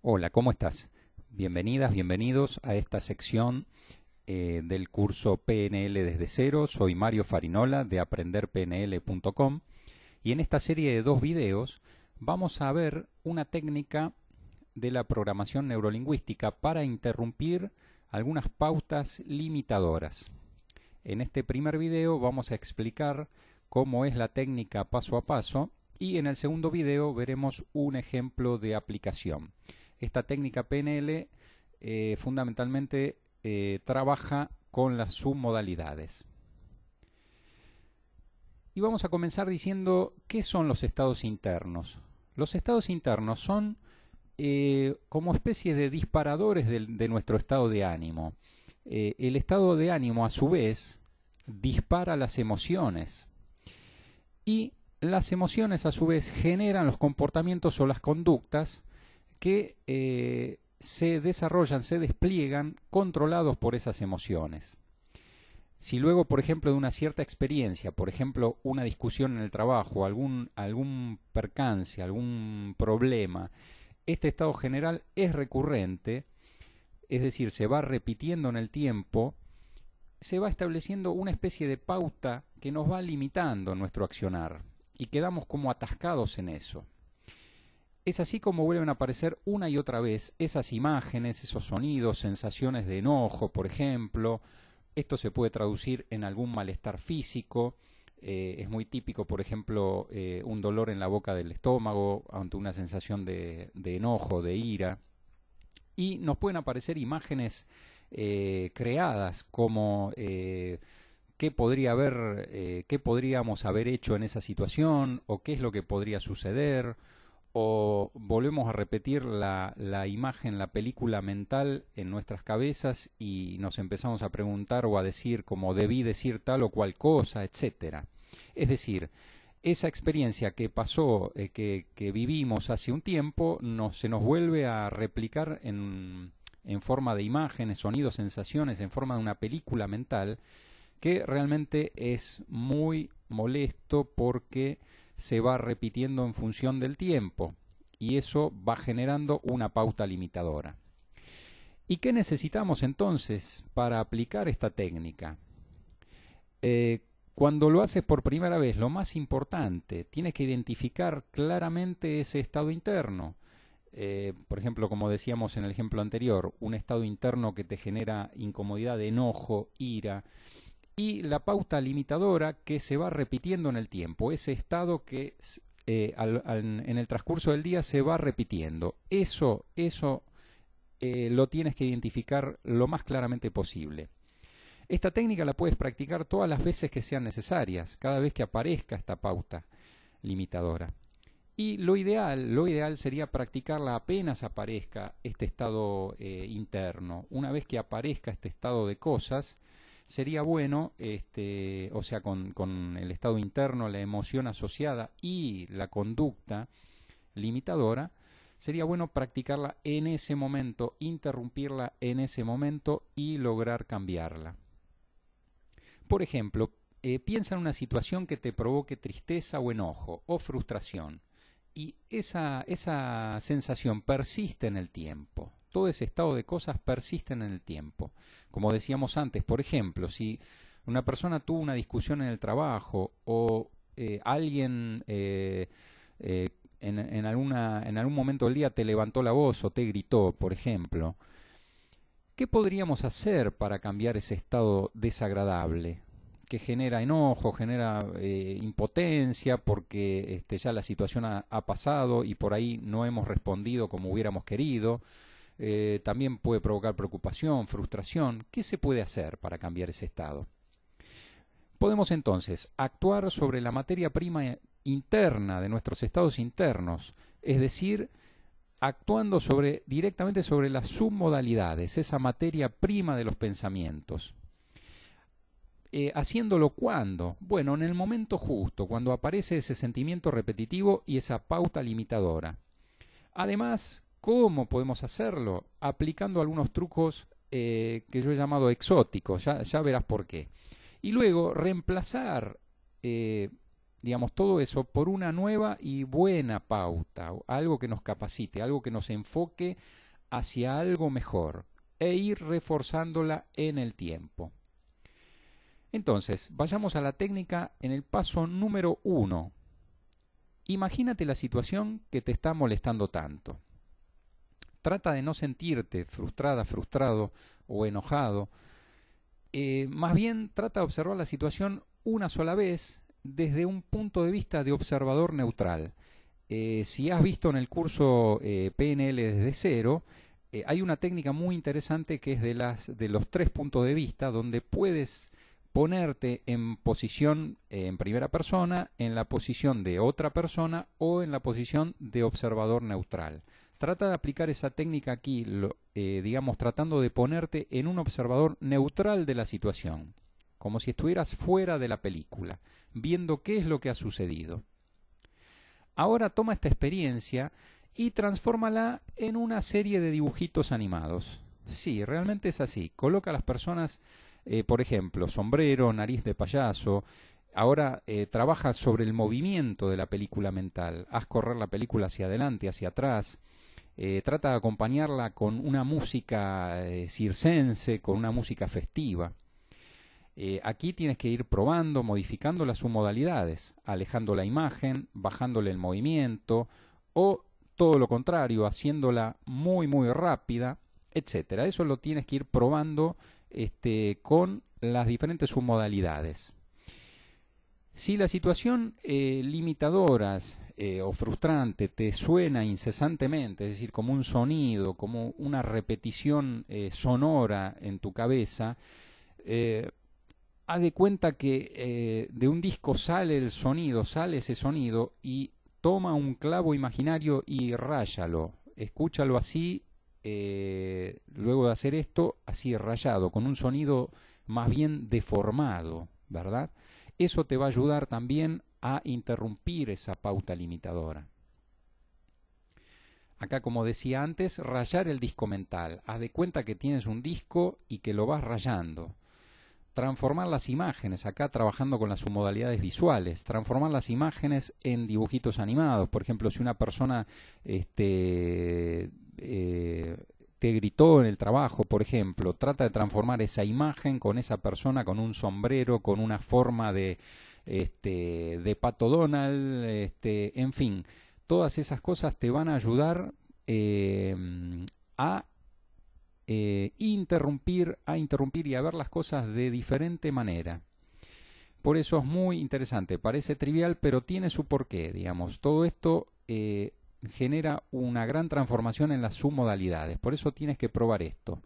Hola, ¿cómo estás? Bienvenidas, bienvenidos a esta sección del curso PNL desde cero. Soy Mario Farinola de aprenderpnl.com y en esta serie de dos videos vamos a ver una técnica de la programación neurolingüística para interrumpir algunas pautas limitadoras. En este primer video vamos a explicar cómo es la técnica paso a paso y en el segundo video veremos un ejemplo de aplicación. Esta técnica PNL fundamentalmente trabaja con las submodalidades. Y vamos a comenzar diciendo qué son los estados internos. Los estados internos son como especies de disparadores de nuestro estado de ánimo. El estado de ánimo, a su vez, dispara las emociones. Y las emociones, a su vez, generan los comportamientos o las conductas que se desarrollan, se despliegan, controlados por esas emociones. Si luego, por ejemplo, de una cierta experiencia, por ejemplo, una discusión en el trabajo, algún percance, algún problema, este estado general es recurrente, es decir, se va repitiendo en el tiempo, se va estableciendo una especie de pauta que nos va limitando nuestro accionar y quedamos como atascados en eso. Es así como vuelven a aparecer una y otra vez esas imágenes, esos sonidos, sensaciones de enojo, por ejemplo. Esto se puede traducir en algún malestar físico. Es muy típico, por ejemplo, un dolor en la boca del estómago ante una sensación de enojo, de ira. Y nos pueden aparecer imágenes creadas como qué podríamos haber hecho en esa situación o qué es lo que podría suceder. O volvemos a repetir la imagen, la película mental en nuestras cabezas y nos empezamos a preguntar o a decir como debí decir tal o cual cosa, etcétera. Es decir, esa experiencia que pasó, que vivimos hace un tiempo, se nos vuelve a replicar en forma de imágenes, sonidos, sensaciones, en forma de una película mental que realmente es muy molesto porque se va repitiendo en función del tiempo y eso va generando una pauta limitadora. ¿Y qué necesitamos entonces para aplicar esta técnica? Cuando lo haces por primera vez, lo más importante, tienes que identificar claramente ese estado interno. Por ejemplo, como decíamos en el ejemplo anterior, un estado interno que te genera incomodidad, enojo, ira, y la pauta limitadora que se va repitiendo en el tiempo, ese estado que en el transcurso del día se va repitiendo. Eso lo tienes que identificar lo más claramente posible. Esta técnica la puedes practicar todas las veces que sean necesarias, cada vez que aparezca esta pauta limitadora. Y lo ideal sería practicarla apenas aparezca este estado interno. Una vez que aparezca este estado de cosas, sería bueno, o sea, con el estado interno, la emoción asociada y la conducta limitadora, sería bueno practicarla en ese momento, interrumpirla en ese momento y lograr cambiarla. Por ejemplo, piensa en una situación que te provoque tristeza o enojo o frustración y esa sensación persiste en el tiempo. Todo ese estado de cosas persiste en el tiempo. Como decíamos antes, por ejemplo, si una persona tuvo una discusión en el trabajo o alguien en algún momento del día te levantó la voz o te gritó, por ejemplo, ¿qué podríamos hacer para cambiar ese estado desagradable? Que genera enojo, genera impotencia porque ya la situación ha pasado y por ahí no hemos respondido como hubiéramos querido. También puede provocar preocupación, frustración. ¿Qué se puede hacer para cambiar ese estado? Podemos entonces actuar sobre la materia prima interna de nuestros estados internos, es decir, actuando directamente sobre las submodalidades, esa materia prima de los pensamientos. ¿Haciéndolo cuándo? Bueno, en el momento justo, cuando aparece ese sentimiento repetitivo y esa pauta limitadora. Además, ¿cómo podemos hacerlo? Aplicando algunos trucos que yo he llamado exóticos, ya verás por qué. Y luego reemplazar digamos, todo eso por una nueva y buena pauta, algo que nos capacite, algo que nos enfoque hacia algo mejor e ir reforzándola en el tiempo. Entonces, vayamos a la técnica en el paso número 1. Imagínate la situación que te está molestando tanto. Trata de no sentirte frustrada, frustrado o enojado. Más bien trata de observar la situación una sola vez desde un punto de vista de observador neutral. Si has visto en el curso PNL desde cero, hay una técnica muy interesante que es de los 3 puntos de vista, donde puedes ponerte en posición en primera persona, en la posición de otra persona o en la posición de observador neutral. Trata de aplicar esa técnica aquí, digamos, tratando de ponerte en un observador neutral de la situación, como si estuvieras fuera de la película, viendo qué es lo que ha sucedido. Ahora toma esta experiencia y transfórmala en una serie de dibujitos animados. Sí, realmente es así. Coloca a las personas, por ejemplo, sombrero, nariz de payaso. Ahora trabaja sobre el movimiento de la película mental. Haz correr la película hacia adelante, hacia atrás. Trata de acompañarla con una música circense, con una música festiva. Aquí tienes que ir probando, modificando las submodalidades, alejando la imagen, bajándole el movimiento o todo lo contrario, haciéndola muy muy rápida, etcétera. Eso lo tienes que ir probando con las diferentes submodalidades. Si la situación limitadora o frustrante te suena incesantemente, es decir, como un sonido, como una repetición sonora en tu cabeza, haz de cuenta que de un disco sale el sonido, sale ese sonido y toma un clavo imaginario y ráyalo. Escúchalo así, luego de hacer esto, así rayado, con un sonido más bien deformado, ¿verdad? Eso te va a ayudar también a interrumpir esa pauta limitadora. Acá, como decía antes, rayar el disco mental. Haz de cuenta que tienes un disco y que lo vas rayando. Transformar las imágenes, acá trabajando con las submodalidades visuales, transformar las imágenes en dibujitos animados. Por ejemplo, si una persona te gritó en el trabajo, por ejemplo, trata de transformar esa imagen con esa persona con un sombrero, con una forma de Pato Donald, en fin, todas esas cosas te van a ayudar a interrumpir y a ver las cosas de diferente manera. Por eso es muy interesante. Parece trivial, pero tiene su porqué, digamos. Todo esto genera una gran transformación en las submodalidades. Por eso tienes que probar esto.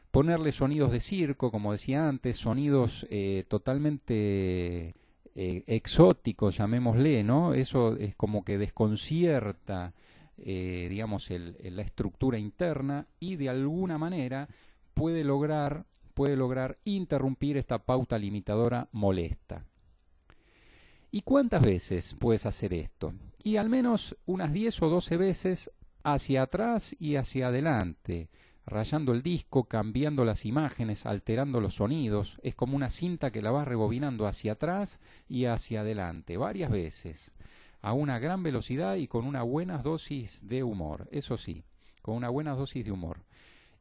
Ponerle sonidos de circo, como decía antes, sonidos totalmente exóticos, llamémosle, ¿no? Eso es como que desconcierta digamos, la estructura interna y de alguna manera puede lograr interrumpir esta pauta limitadora molesta. ¿Y cuántas veces puedes hacer esto? Y al menos unas 10 o 12 veces hacia atrás y hacia adelante, rayando el disco, cambiando las imágenes, alterando los sonidos. Es como una cinta que la vas rebobinando hacia atrás y hacia adelante, varias veces, a una gran velocidad y con una buena dosis de humor, eso sí, con una buena dosis de humor.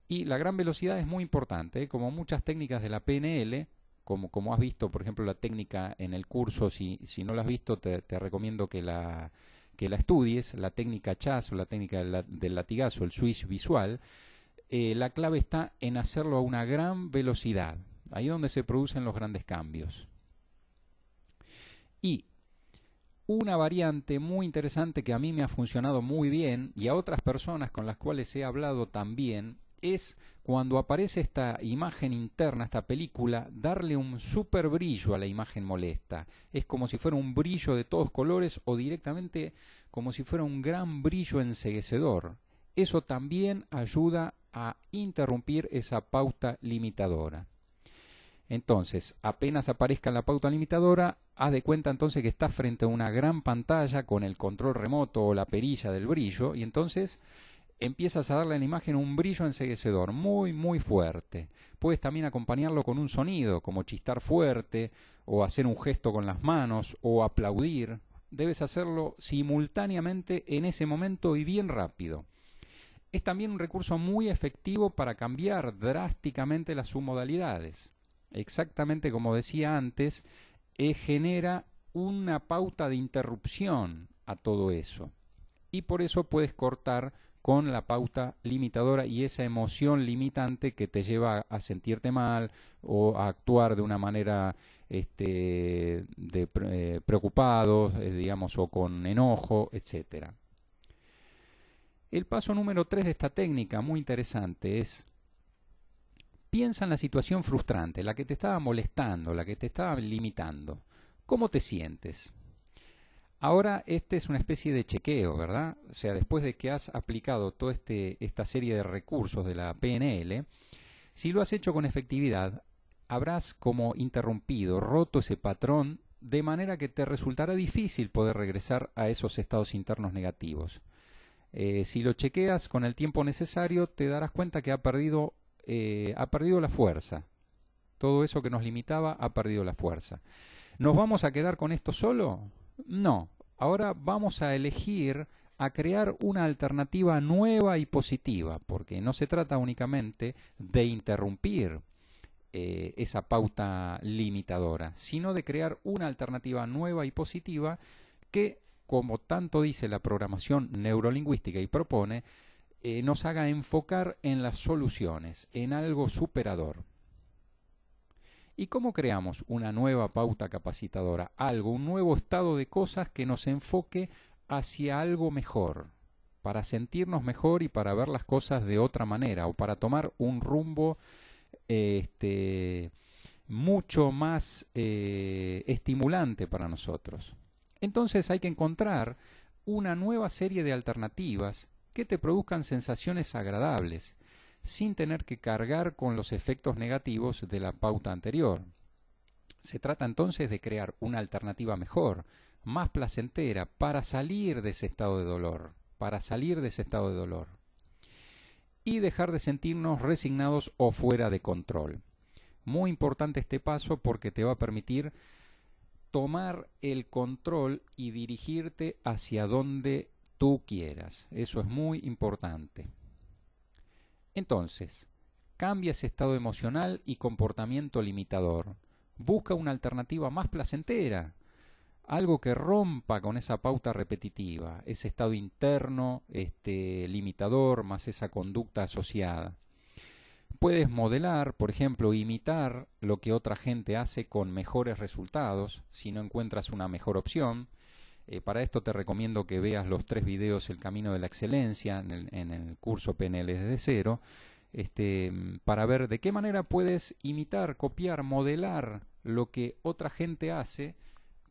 Y la gran velocidad es muy importante, ¿eh? Como muchas técnicas de la PNL, como has visto, por ejemplo, la técnica en el curso, si no la has visto, te recomiendo que la estudies, la técnica Chas o la técnica del latigazo, el switch visual. La clave está en hacerlo a una gran velocidad, ahí es donde se producen los grandes cambios. Y una variante muy interesante que a mí me ha funcionado muy bien y a otras personas con las cuales he hablado también es cuando aparece esta imagen interna, esta película, darle un super brillo a la imagen molesta. Es como si fuera un brillo de todos colores o directamente como si fuera un gran brillo enceguecedor. Eso también ayuda a interrumpir esa pauta limitadora. Entonces, apenas aparezca la pauta limitadora, haz de cuenta entonces que estás frente a una gran pantalla con el control remoto o la perilla del brillo y entonces empiezas a darle a la imagen un brillo enceguecedor, muy, muy fuerte. Puedes también acompañarlo con un sonido, como chistar fuerte, o hacer un gesto con las manos, o aplaudir. Debes hacerlo simultáneamente en ese momento y bien rápido. Es también un recurso muy efectivo para cambiar drásticamente las submodalidades. Exactamente como decía antes, genera una pauta de interrupción a todo eso. Y por eso puedes cortar con la pauta limitadora y esa emoción limitante que te lleva a sentirte mal o a actuar de una manera preocupado, digamos, o con enojo, etcétera. El paso número 3 de esta técnica, muy interesante, es piensa en la situación frustrante, la que te estaba molestando, la que te estaba limitando. ¿Cómo te sientes? Ahora este es una especie de chequeo, ¿verdad? O sea, después de que has aplicado toda esta serie de recursos de la PNL, si lo has hecho con efectividad, habrás como interrumpido, roto ese patrón, de manera que te resultará difícil poder regresar a esos estados internos negativos. Si lo chequeas con el tiempo necesario, te darás cuenta que ha perdido la fuerza. Todo eso que nos limitaba ha perdido la fuerza. ¿Nos vamos a quedar con esto solo? No. Ahora vamos a elegir a crear una alternativa nueva y positiva, porque no se trata únicamente de interrumpir esa pauta limitadora, sino de crear una alternativa nueva y positiva que, como tanto dice la programación neurolingüística y propone, nos haga enfocar en las soluciones, en algo superador. ¿Y cómo creamos una nueva pauta capacitadora? Un nuevo estado de cosas que nos enfoque hacia algo mejor, para sentirnos mejor y para ver las cosas de otra manera, o para tomar un rumbo mucho más estimulante para nosotros. Entonces hay que encontrar una nueva serie de alternativas que te produzcan sensaciones agradables, sin tener que cargar con los efectos negativos de la pauta anterior. Se trata entonces de crear una alternativa mejor, más placentera, para salir de ese estado de dolor, y dejar de sentirnos resignados o fuera de control. Muy importante este paso porque te va a permitir tomar el control y dirigirte hacia donde tú quieras. Eso es muy importante. Entonces, cambia ese estado emocional y comportamiento limitador. Busca una alternativa más placentera, algo que rompa con esa pauta repetitiva, ese estado interno limitador más esa conducta asociada. Puedes modelar, por ejemplo, imitar lo que otra gente hace con mejores resultados, si no encuentras una mejor opción. Para esto te recomiendo que veas los 3 videos El Camino de la Excelencia en el curso PNL desde cero, para ver de qué manera puedes imitar, copiar, modelar lo que otra gente hace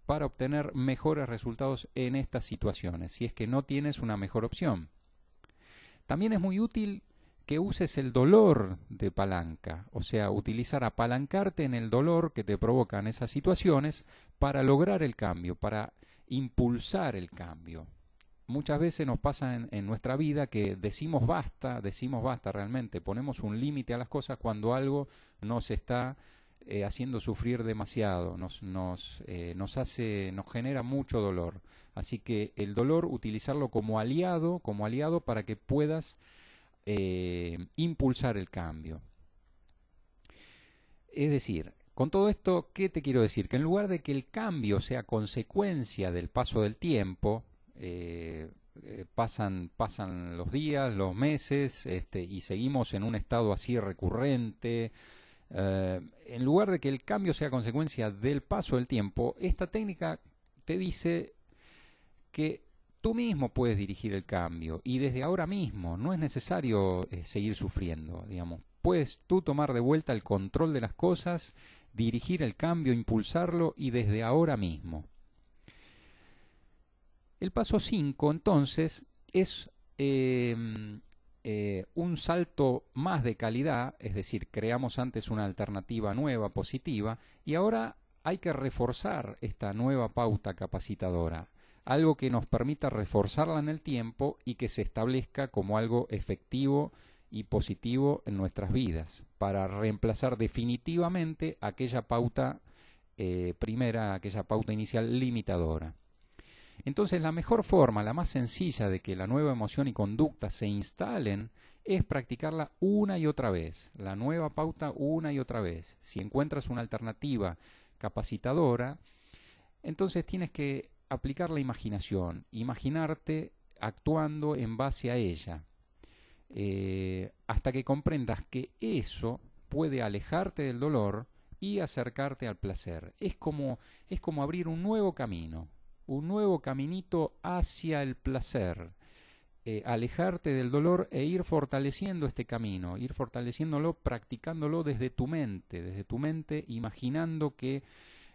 para obtener mejores resultados en estas situaciones, si es que no tienes una mejor opción. También es muy útil que uses el dolor de palanca, o sea, utilizar apalancarte en el dolor que te provocan esas situaciones para lograr el cambio, para impulsar el cambio. Muchas veces nos pasa en nuestra vida que decimos basta realmente, ponemos un límite a las cosas cuando algo nos está haciendo sufrir demasiado, nos genera mucho dolor. Así que el dolor, utilizarlo como aliado para que puedas impulsar el cambio. Es decir, con todo esto, ¿qué te quiero decir? Que en lugar de que el cambio sea consecuencia del paso del tiempo, pasan los días, los meses, y seguimos en un estado así recurrente. En lugar de que el cambio sea consecuencia del paso del tiempo, esta técnica te dice que tú mismo puedes dirigir el cambio y desde ahora mismo no es necesario seguir sufriendo, digamos. Puedes tú tomar de vuelta el control de las cosas, dirigir el cambio, impulsarlo y desde ahora mismo. El paso 5 entonces es un salto más de calidad, es decir, creamos antes una alternativa nueva, positiva, y ahora hay que reforzar esta nueva pauta capacitadora. algo que nos permita reforzarla en el tiempo y que se establezca como algo efectivo y positivo en nuestras vidas, para reemplazar definitivamente aquella pauta primera, aquella pauta inicial limitadora. Entonces, la mejor forma, la más sencilla de que la nueva emoción y conducta se instalen es practicarla una y otra vez, la nueva pauta una y otra vez. Si encuentras una alternativa capacitadora, entonces tienes que aplicar la imaginación, imaginarte actuando en base a ella, hasta que comprendas que eso puede alejarte del dolor y acercarte al placer. Es como abrir un nuevo camino, un nuevo caminito hacia el placer, alejarte del dolor e ir fortaleciendo este camino, ir fortaleciéndolo, practicándolo desde tu mente, imaginando que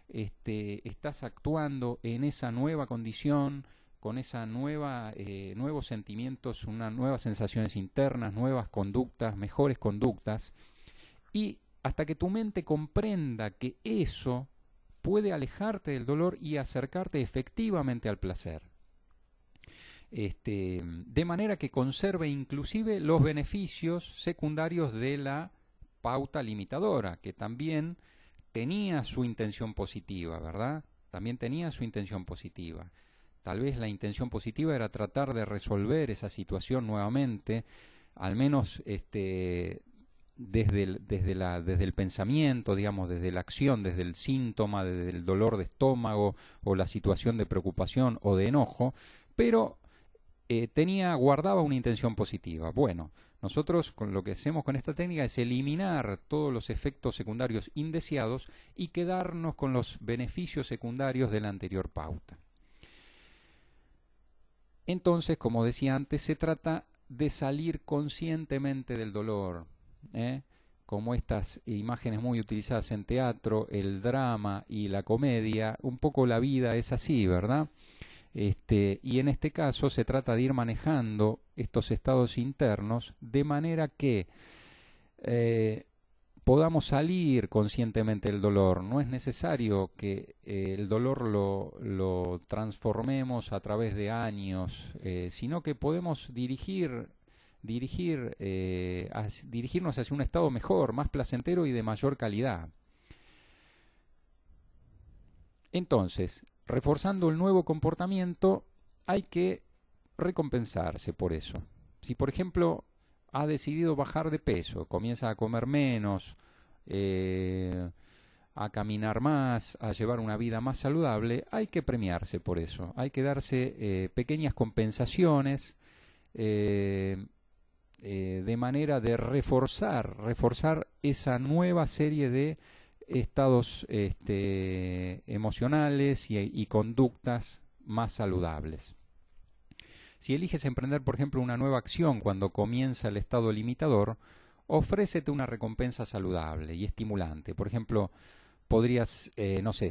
estás actuando en esa nueva condición, con esa nuevos sentimientos, unas nuevas sensaciones internas, nuevas conductas, mejores conductas, y hasta que tu mente comprenda que eso puede alejarte del dolor y acercarte efectivamente al placer. De manera que conserve inclusive los beneficios secundarios de la pauta limitadora, que también tenía su intención positiva, ¿verdad? También tenía su intención positiva. Tal vez la intención positiva era tratar de resolver esa situación nuevamente, al menos desde el pensamiento, digamos, desde la acción, desde el síntoma, desde el dolor de estómago o la situación de preocupación o de enojo, pero guardaba una intención positiva. Bueno, nosotros lo que hacemos con esta técnica es eliminar todos los efectos secundarios indeseados y quedarnos con los beneficios secundarios de la anterior pauta. Entonces, como decía antes, se trata de salir conscientemente del dolor, como estas imágenes muy utilizadas en teatro, el drama y la comedia. Un poco la vida es así, ¿verdad? Y en este caso se trata de ir manejando estos estados internos de manera que podamos salir conscientemente del dolor. No es necesario que el dolor lo transformemos a través de años, sino que podemos dirigirnos hacia un estado mejor, más placentero y de mayor calidad. Entonces, reforzando el nuevo comportamiento, hay que recompensarse por eso. Si, por ejemplo, ha decidido bajar de peso, comienza a comer menos, a caminar más, a llevar una vida más saludable, hay que premiarse por eso. Hay que darse pequeñas compensaciones de manera de reforzar esa nueva serie de estados emocionales y conductas más saludables. Si eliges emprender, por ejemplo, una nueva acción cuando comienza el estado limitador, ofrécete una recompensa saludable y estimulante. Por ejemplo, podrías,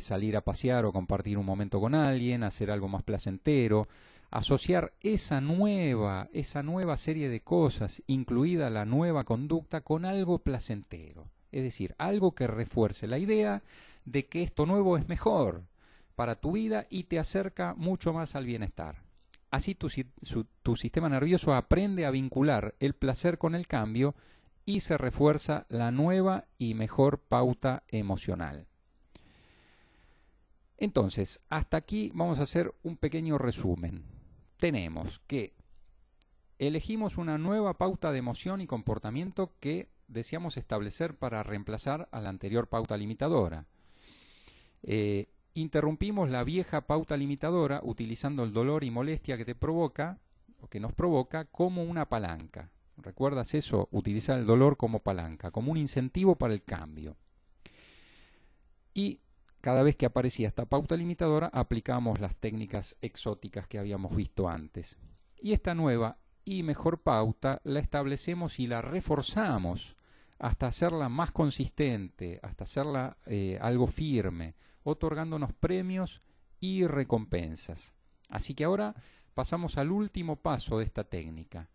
salir a pasear o compartir un momento con alguien, hacer algo más placentero, asociar esa nueva serie de cosas, incluida la nueva conducta, con algo placentero. Es decir, algo que refuerce la idea de que esto nuevo es mejor para tu vida y te acerca mucho más al bienestar. Así tu sistema nervioso aprende a vincular el placer con el cambio y se refuerza la nueva y mejor pauta emocional. Entonces, hasta aquí vamos a hacer un pequeño resumen. Tenemos que elegimos una nueva pauta de emoción y comportamiento que deseamos establecer para reemplazar a la anterior pauta limitadora. Interrumpimos la vieja pauta limitadora utilizando el dolor y molestia que te provoca o que nos provoca como una palanca. ¿Recuerdas eso? Utilizar el dolor como palanca, como un incentivo para el cambio. Y cada vez que aparecía esta pauta limitadora, aplicamos las técnicas exóticas que habíamos visto antes. Y esta nueva y mejor pauta la establecemos y la reforzamos hasta hacerla más consistente, hasta hacerla algo firme, otorgándonos premios y recompensas. Así que ahora pasamos al último paso de esta técnica.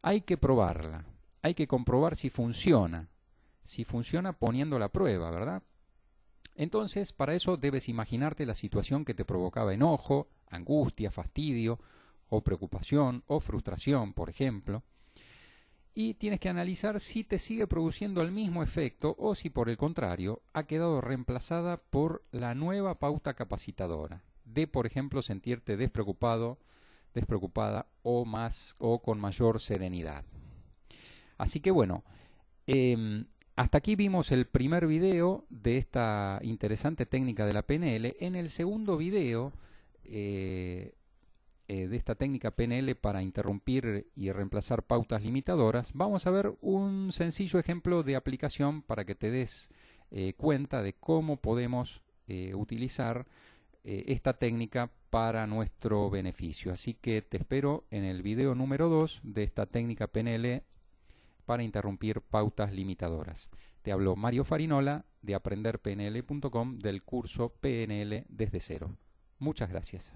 Hay que probarla, hay que comprobar si funciona poniéndola a prueba, ¿verdad? Entonces, para eso debes imaginarte la situación que te provocaba enojo, angustia, fastidio, o preocupación, o frustración, por ejemplo. Y tienes que analizar si te sigue produciendo el mismo efecto o si por el contrario ha quedado reemplazada por la nueva pauta capacitadora de, por ejemplo, sentirte despreocupado, despreocupada o con mayor serenidad. Así que bueno, hasta aquí vimos el primer video de esta interesante técnica de la PNL. En el segundo video de esta técnica PNL para interrumpir y reemplazar pautas limitadoras, vamos a ver un sencillo ejemplo de aplicación para que te des cuenta de cómo podemos utilizar esta técnica para nuestro beneficio. Así que te espero en el video número 2 de esta técnica PNL para interrumpir pautas limitadoras. Te habló Mario Farinola de aprenderpnl.com del curso PNL desde cero. Muchas gracias.